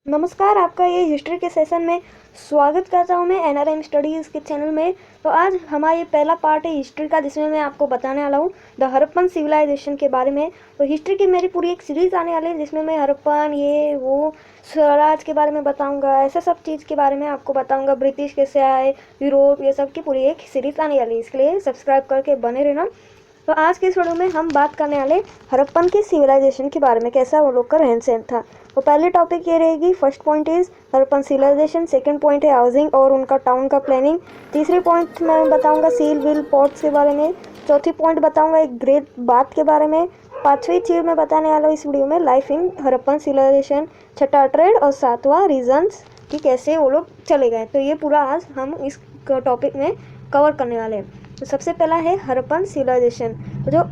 नमस्कार, आपका ये हिस्ट्री के सेशन में स्वागत करता हूँ मैं एनआरएम स्टडीज़ के चैनल में। तो आज हमारा ये पहला पार्ट है हिस्ट्री का, जिसमें मैं आपको बताने वाला हूँ द हड़प्पन सिविलाइजेशन के बारे में। तो हिस्ट्री की मेरी पूरी एक सीरीज़ आने वाली है, जिसमें मैं हड़प्पन ये वो स्वराज के बारे में बताऊँगा, ऐसे सब चीज़ के बारे में आपको बताऊँगा। ब्रिटिश कैसे आए, यूरोप, ये सब की पूरी एक सीरीज़ आने वाली है, इसके लिए सब्सक्राइब करके बने रहना। तो आज के इस वीडियो में हम बात करने वाले हड़प्पन की सिविलाइजेशन के बारे में, कैसा वो लोग का रहन सहन था। तो पहली टॉपिक ये रहेगी, first point is Harappan civilisation, second point है हाउसिंग और उनका टाउन का प्लानिंग, तीसरी पॉइंट मैं बताऊंगा सील विल पोर्ट्स के बारे में, चौथी पॉइंट बताऊंगा एक ग्रेट बाथ के बारे में, पांचवी चीज़ मैं बताने वाला हूँ इस वीडियो में लाइफ इन हड़प्पन सिविलाइजेशन, छठा ट्रेड और सातवां रीजन्स कि कैसे वो लोग चले गए। तो ये पूरा आज हम इस टॉपिक में कवर करने वाले हैं। तो सबसे पहला है हड़प्पन सिविलाइजेशन। जो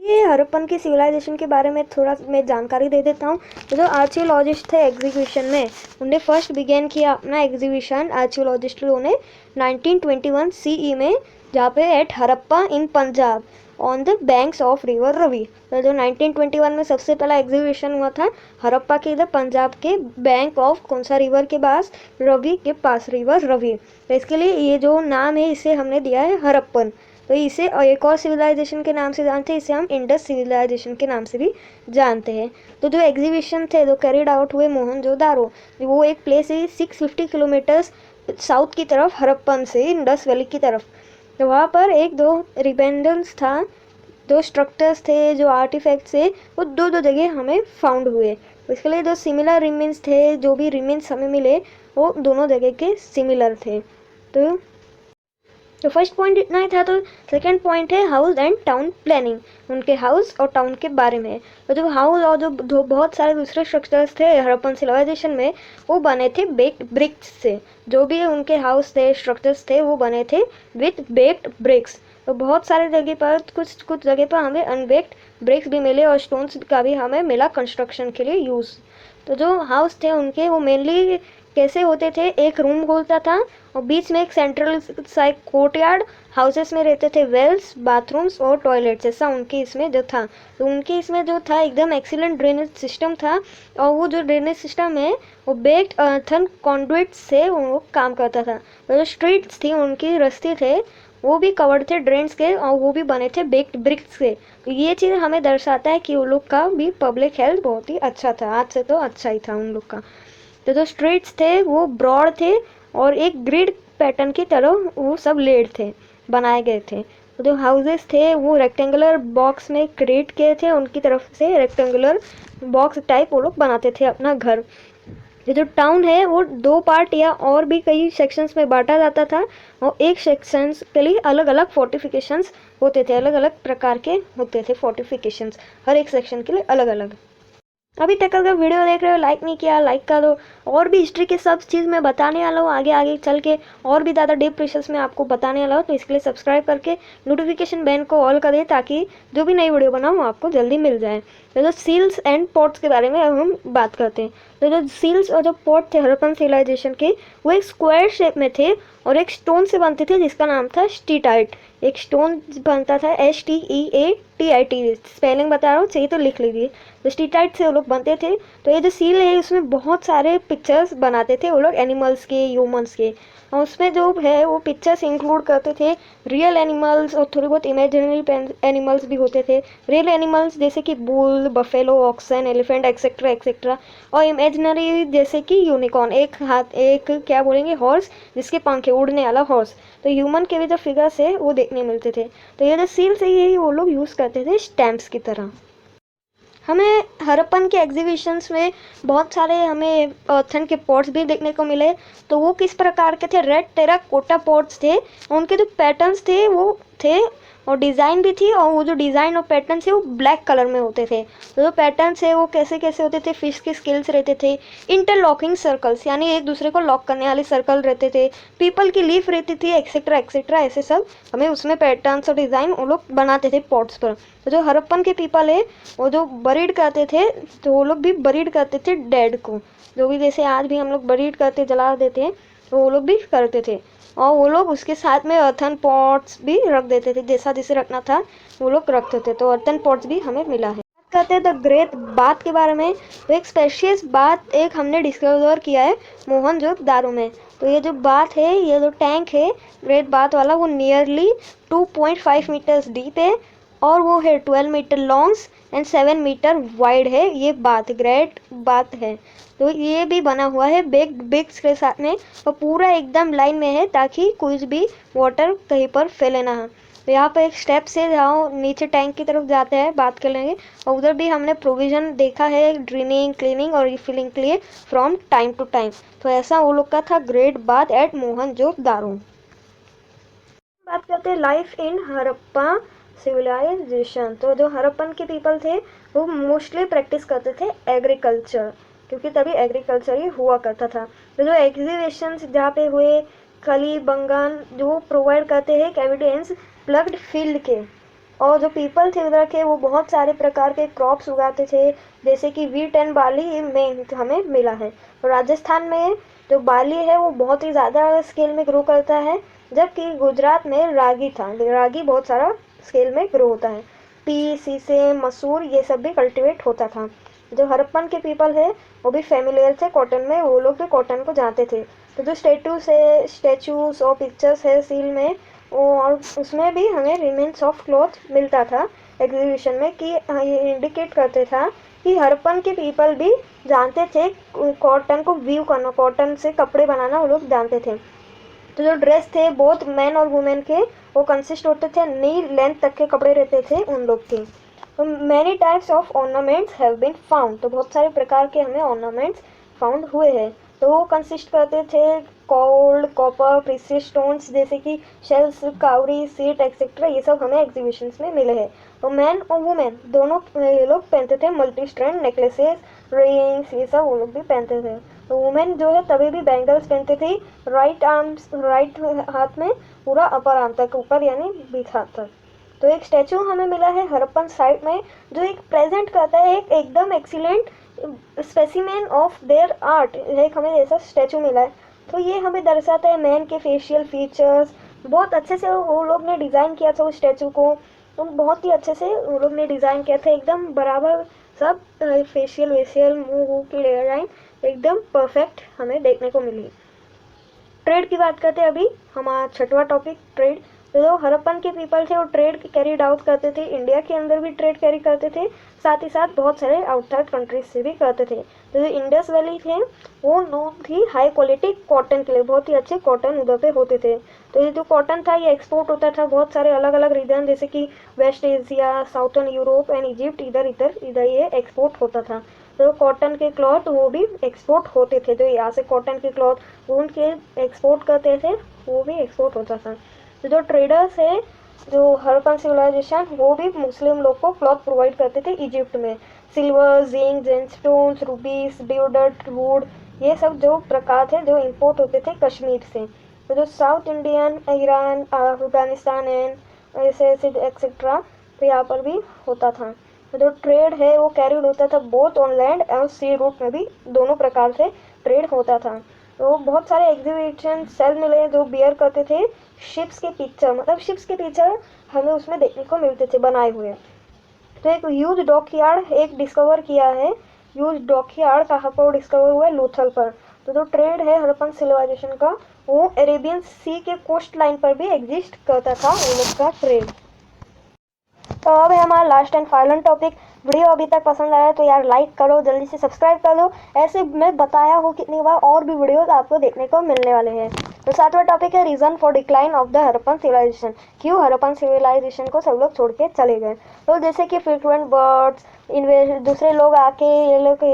ये हड़प्पन की सिविलाइजेशन के बारे में थोड़ा मैं जानकारी दे देता हूँ। तो जो आर्चियोलॉजिस्ट थे एग्जीबिशन में, उन्होंने फर्स्ट बिगेन किया अपना एग्जीबिशन आर्चियोलॉजिस्ट लोगों ने 1921 सीई में, जहाँ पे at Harappa in Punjab on the banks of river Ravi. तो जो 1921 में सबसे पहला एग्जीबिशन हुआ था हड़प्पा के इधर पंजाब के बैंक ऑफ कौन सा रिवर के पास, रवि के पास, रिवर रवि। तो इसके लिए ये जो नाम है इसे हमने दिया है हड़प्पन। तो इसे एक और सिविलाइजेशन के नाम से जानते हैं, इसे हम इंडस सिविलाइजेशन के नाम से भी जानते हैं। तो जो एग्जीबिशन थे जो कैरिड आउट हुए मोहनजोदारो, वो एक प्लेस है 650 किलोमीटर्स साउथ की तरफ हड़प्पन से, इंडस वैली की तरफ। तो वहाँ पर एक दो रिमेंबरेंस था, जो स्ट्रक्चर्स थे, जो आर्टिफैक्ट्स थे, वो दो जगह हमें फाउंड हुए। इसके लिए जो सिमिलर रिमेन्स थे, जो भी रिमेन्स हमें मिले वो दोनों जगह के सिमिलर थे। तो फर्स्ट पॉइंट इतना ही था। तो सेकंड पॉइंट है हाउस एंड टाउन प्लानिंग, उनके हाउस और टाउन के बारे में। तो जो हाउस और जो बहुत सारे दूसरे स्ट्रक्चर्स थे हड़प्पन सिविलाइजेशन में, वो बने थे बेक्ड ब्रिक्स से। जो भी उनके हाउस थे, स्ट्रक्चर्स थे, वो बने थे विथ बेक्ड ब्रिक्स। तो बहुत सारे जगह पर, कुछ जगह पर हमें अनबेक्ड ब्रिक्स भी मिले और स्टोन्स का भी हमें मिला कंस्ट्रक्शन के लिए यूज़। तो जो हाउस थे उनके, वो मेनली कैसे होते थे, एक रूम होता था और बीच में एक सेंट्रल साइड कोर्टयार्ड, हाउसेस में रहते थे वेल्स, बाथरूम्स और टॉयलेट्स, ऐसा उनके इसमें जो था। तो उनके इसमें जो था एकदम एक्सीलेंट ड्रेनेज सिस्टम था, और वो जो ड्रेनेज सिस्टम है वो बेक्ड अर्थन कॉन्डुइट से वो काम करता था। तो जो स्ट्रीट्स थी उनकी, रास्ते थे, वो भी कवर्ड थे ड्रेन्स के और वो भी बने थे बेक्ड ब्रिक्स से। तो ये चीज़ हमें दर्शाता है कि उन लोग का भी पब्लिक हेल्थ बहुत ही अच्छा था, आज से तो अच्छा ही था उन लोग का। तो जो स्ट्रीट्स थे वो ब्रॉड थे और एक ग्रिड पैटर्न की तरह वो सब लेड थे, बनाए गए थे। तो जो हाउसेस थे वो रेक्टेंगुलर बॉक्स में क्रिएट किए थे, उनकी तरफ से रेक्टेंगुलर बॉक्स टाइप वो लोग बनाते थे अपना घर। ये जो टाउन है वो दो पार्ट या और भी कई सेक्शंस में बांटा जाता था, और एक सेक्शंस के लिए अलग अलग फोर्टिफिकेशंस होते थे, अलग अलग प्रकार के होते थे फोर्टिफिकेशंस, हर एक सेक्शन के लिए अलग अलग। अभी तक अगर वीडियो देख रहे हो, लाइक नहीं किया, लाइक कर दो। और भी हिस्ट्री के सब चीज़ मैं बताने वाला हूँ आगे आगे चल के, और भी ज़्यादा डीप प्रोसेस में आपको बताने वाला हूँ। तो इसके लिए सब्सक्राइब करके नोटिफिकेशन बेल को ऑल कर दे, ताकि जो भी नई वीडियो बनाऊँ आपको जल्दी मिल जाए। तो जो सील्स एंड पोर्ट्स के बारे में अब हम बात करते हैं। तो जो सील्स और जो पोर्ट थे हड़प्पन सिविलाइजेशन के, वो एक स्क्वायर शेप में थे और एक स्टोन से बनते थे जिसका नाम था स्टीटाइट। एक स्टोन बनता था STEATIT, स्पेलिंग बता रहा हूँ, चाहिए तो लिख लीजिए। तो स्टीटाइट से वो लोग बनते थे। तो ये जो सील है उसमें बहुत सारे पिक्चर्स बनाते थे वो लोग, एनिमल्स के, ह्यूमंस के, और उसमें जो है वो पिक्चर्स इंक्लूड करते थे रियल एनिमल्स और थोड़ी बहुत इमेजिनरी एनिमल्स भी होते थे। रियल एनिमल्स जैसे कि bull, buffalo, oxen, elephant etcetera etcetera, और इमेजिनरी जैसे कि यूनिकॉर्न, एक हाथ, एक क्या बोलेंगे, हॉर्स जिसके पंख है, उड़ने वाला हॉर्स। तो ह्यूमन के भी जो फिगर्स है वो देखने मिलते थे। तो ये जो सील्स है यही वो लोग यूज़ करते थे स्टैम्प्स की तरह। हमें हड़प्पन के एग्जीबिशंस में बहुत सारे हमें अर्थन के पॉट्स भी देखने को मिले। तो वो किस प्रकार के थे, रेड टेराकोटा पॉट्स थे, उनके जो पैटर्न्स थे वो थे, और डिज़ाइन भी थी, और वो जो डिज़ाइन और पैटर्न थे वो ब्लैक कलर में होते थे। तो जो पैटर्न्स है वो कैसे कैसे होते थे, फिश के स्केल्स रहते थे, इंटरलॉकिंग सर्कल्स यानी एक दूसरे को लॉक करने वाले सर्कल रहते थे, पीपल की लीफ रहती थी, एक्सेट्रा एक्सेट्रा, ऐसे सब हमें उसमें पैटर्न्स और डिज़ाइन वो लोग बनाते थे पॉट्स पर। तो जो हड़प्पन के पीपल है वो जो बरीड करते थे, तो वो लोग भी बरीड करते थे डेड को, जो भी जैसे आज भी हम लोग बरीड करते, जला देते हैं, तो वो लोग भी करते थे। और वो लोग उसके साथ में अर्थन पॉट्स भी रख देते थे, जैसा जिसे रखना था वो लोग रखते थे। तो अर्थन पॉट्स भी हमें मिला है। कहते हैं द ग्रेट बाथ के बारे में। तो एक स्पेशियस बाथ एक हमने डिस्कवर किया है मोहनजोदड़ो में। तो ये जो बाथ है, ये जो टैंक है ग्रेट बाथ वाला, वो नियरली 2.5 मीटर्स डीप है और वो है 12 metre long and 7 metre wide है। ये बाथ ग्रेट बाथ है। तो ये भी बना हुआ है बिग बिग्स के साथ में और पूरा एकदम लाइन में है ताकि कुछ भी वाटर कहीं पर फैले ना। तो यहाँ पर एक स्टेप से जहाँ नीचे टैंक की तरफ जाते हैं बात कर लेंगे। और उधर भी हमने प्रोविज़न देखा है ड्रेनिंग, क्लीनिंग और रिफिलिंग के लिए फ्रॉम टाइम टू टाइम। तो ऐसा वो लोग का था ग्रेट बाथ एट मोहनजोदड़ो। बात करते हैं लाइफ इन हड़प्पा सिविलाइजेशन। तो जो हड़प्पन के पीपल थे वो मोस्टली प्रैक्टिस करते थे एग्रीकल्चर, क्योंकि तभी एग्रीकल्चर ही हुआ करता था। तो जो एग्जीबिशंस जहाँ पे हुए खली बंगान जो प्रोवाइड करते हैं एविडेंस प्लग्ड फील्ड के। और जो पीपल थे उधर के वो बहुत सारे प्रकार के क्रॉप्स उगाते थे, जैसे कि वीट एंड बार्ली में हमें मिला है। तो राजस्थान में जो बार्ली है वो बहुत ही ज़्यादा स्केल में ग्रो करता है, जबकि गुजरात में रागी था। रागी बहुत सारा स्केल में ग्रो होता है। पी, सीसे, मसूर ये सब भी कल्टीवेट होता था। जो हड़प्पन के पीपल है वो भी फेमिलियर थे कॉटन में, वो लोग भी कॉटन को जानते थे। तो जो स्टेचूज और पिक्चर्स है सील में, और उसमें भी हमें रिमेन्स ऑफ क्लॉथ मिलता था एग्जीबिशन में, कि ये इंडिकेट करते था कि हड़प्पन के पीपल भी जानते थे कॉटन को व्यू करना, कॉटन से कपड़े बनाना वो लोग जानते थे। तो जो ड्रेस थे बोथ मैन और वुमेन के, वो कंसिस्ट होते थे नी लेंथ तक के कपड़े रहते थे उन लोग के। तो many types of ornaments have been found. तो बहुत सारे प्रकार के हमें ऑर्नामेंट्स फाउंड हुए हैं। तो वो कंसिस्ट करते थे गोल्ड, कॉपर, प्रीशियस स्टोन्स जैसे कि शेल्स, काउरी, सीट एक्सेट्रा, ये सब हमें एग्जीबिशंस में मिले हैं। तो मैन और वुमेन दोनों ये लोग पहनते थे मल्टी स्ट्रैंड नेकलेसेस, रिंग्स, ये सब वो लोग भी पहनते थे। तो वुमेन जो है तभी भी बैंगल्स पहनते थे राइट हाथ में, पूरा अपर आर्म तक, ऊपर यानी बीच हाथ तक। तो एक स्टैचू हमें मिला है हड़प्पन साइट में जो एक प्रेजेंट करता है एक एकदम excellent specimen of their art. एक हमें ऐसा स्टैचू मिला है। तो ये हमें दर्शाता है मैन के फेशियल फीचर्स, बहुत अच्छे से वो लोग ने डिज़ाइन किया था उस स्टैचू को। तो बहुत ही अच्छे से वो लोग ने डिज़ाइन किया था, एकदम बराबर सब फेशियल वेशियल मुँह की डिज़ाइन एकदम परफेक्ट हमें देखने को मिली। ट्रेड की बात करते हैं अभी, हमारा छठवां टॉपिक ट्रेड। तो जो हड़प्पन के पीपल थे वो ट्रेड कैरीड आउट करते थे, इंडिया के अंदर भी ट्रेड कैरी करते थे, साथ ही साथ बहुत सारे आउटसाइड कंट्रीज से भी करते थे। तो जो इंडस वैली थे वो नोन थी हाई क्वालिटी कॉटन के लिए, बहुत ही अच्छे कॉटन उधर पे होते थे। तो ये जो कॉटन था ये एक्सपोर्ट होता था बहुत सारे अलग अलग रीजन, जैसे कि west Asia, southern Europe and Egypt, इधर ये एक्सपोर्ट होता था। तो कॉटन के क्लॉथ वो भी एक्सपोर्ट होते थे, जो यहाँ से कॉटन के क्लॉथ ऊन के एक्सपोर्ट करते थे वो भी एक्सपोर्ट होता था। तो जो ट्रेडर्स है जो हड़प्पन सिविलाइजेशन, वो भी मुस्लिम लोग को क्लॉथ प्रोवाइड करते थे इजिप्ट में। सिल्वर, जिंक, जेमस्टोन्स, रूबीज, डिओडट, वुड, ये सब जो प्रकार थे जो इंपोर्ट होते थे कश्मीर से। तो जो south Indian, Iran, Afghanistan and ऐसे ऐसे एक्सेट्रा, तो यहाँ पर भी होता था। तो जो ट्रेड है वो कैरीड होता था बोथ ऑन लैंड और सी रूट में भी, दोनों प्रकार से ट्रेड होता था। तो बहुत सारे एग्जीबिशन सेल मिले जो बियर करते थे शिप्स के पिक्चर, मतलब शिप्स के पिक्चर हमें उसमें देखने को मिलते थे बनाए हुए। तो एक ह्यूज डॉकयार्ड एक डिस्कवर किया है, ह्यूज डॉकयार्ड कहाँ पर डिस्कवर हुआ है, लोथल पर। तो जो ट्रेड है हड़प्पन सिविलाइजेशन का वो अरेबियन सी के कोस्ट लाइन पर भी एग्जिस्ट करता था वो लोग का ट्रेड। तो अब है हमारा last and final topic. Video अभी तक पसंद आया तो यार लाइक करो, जल्दी से सब्सक्राइब कर लो, ऐसे मैं बताया हूँ कितनी बार और भी वीडियोस आपको देखने को मिलने वाले हैं। तो सातवां टॉपिक है reason for decline of the Harappan civilisation, क्यों हड़प्पन सिविलाइजेशन को सब लोग छोड़ के चले गए। तो जैसे कि फ्रिक्वेंट बर्ड्स, दूसरे लोग आके ये लोग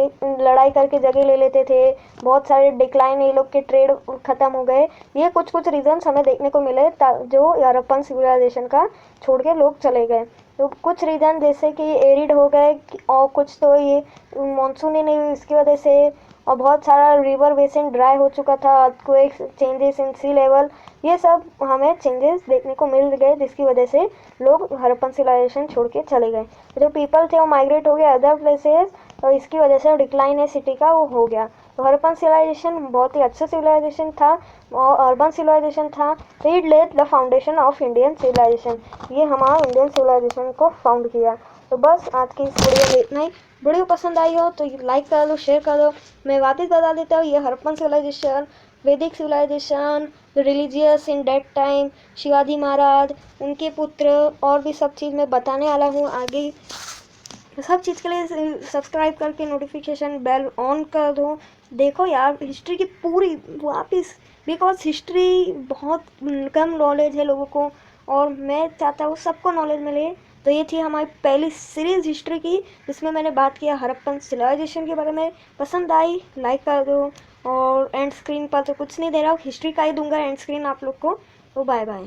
लड़ाई करके जगह ले लेते थे, बहुत सारे डिक्लाइन, ये लोग के ट्रेड खत्म हो गए, ये कुछ कुछ रीजन्स हमें देखने को मिले जो हड़प्पन सिविलाइजेशन का छोड़ के लोग चले गए। तो कुछ रीजन जैसे कि एरिड हो गए, और कुछ तो ये मानसून ही नहीं हुई इसकी वजह से, और बहुत सारा रिवर बेसिन ड्राई हो चुका था, earthquakes, changes in sea level, ये सब हमें चेंजेस देखने को मिल गए जिसकी वजह से लोग हड़प्पन सिविलाइजेशन छोड़ के चले गए। जो पीपल थे वो माइग्रेट हो गए अदर प्लेसेस, और इसकी वजह से डिक्लाइन है सिटी का वो हो गया। तो हड़प्पन सिविलाइजेशन बहुत ही अच्छा सिविलाइजेशन था और अर्बन सिविलाइजेशन था। तो it led the foundation of Indian civilisation, ये हमारा इंडियन सिविलाइजेशन को फाउंड किया। तो बस आज की इस वीडियो में इतना ही। वीडियो पसंद आई हो तो लाइक कर दो, शेयर कर दो। मैं वापस बता देता हूँ, ये Harappan civilisation, Vedic civilisation, religious in that time, Shivaji Maharaj, उनके पुत्र और भी सब चीज़ मैं बताने वाला हूँ आगे। सब चीज़ के लिए सब्सक्राइब करके नोटिफिकेशन बेल ऑन कर दो। देखो यार हिस्ट्री की पूरी वापस, बिकॉज हिस्ट्री बहुत कम नॉलेज है लोगों को और मैं चाहता हूँ सबको नॉलेज मिले। तो ये थी हमारी पहली सीरीज़ हिस्ट्री की, जिसमें मैंने बात किया हड़प्पन सिविलाइजेशन के बारे में। पसंद आई लाइक कर दो। और एंड स्क्रीन पर तो कुछ नहीं दे रहा हूँ, हिस्ट्री का ही दूंगा एंड स्क्रीन आप लोग को। तो बाय बाय।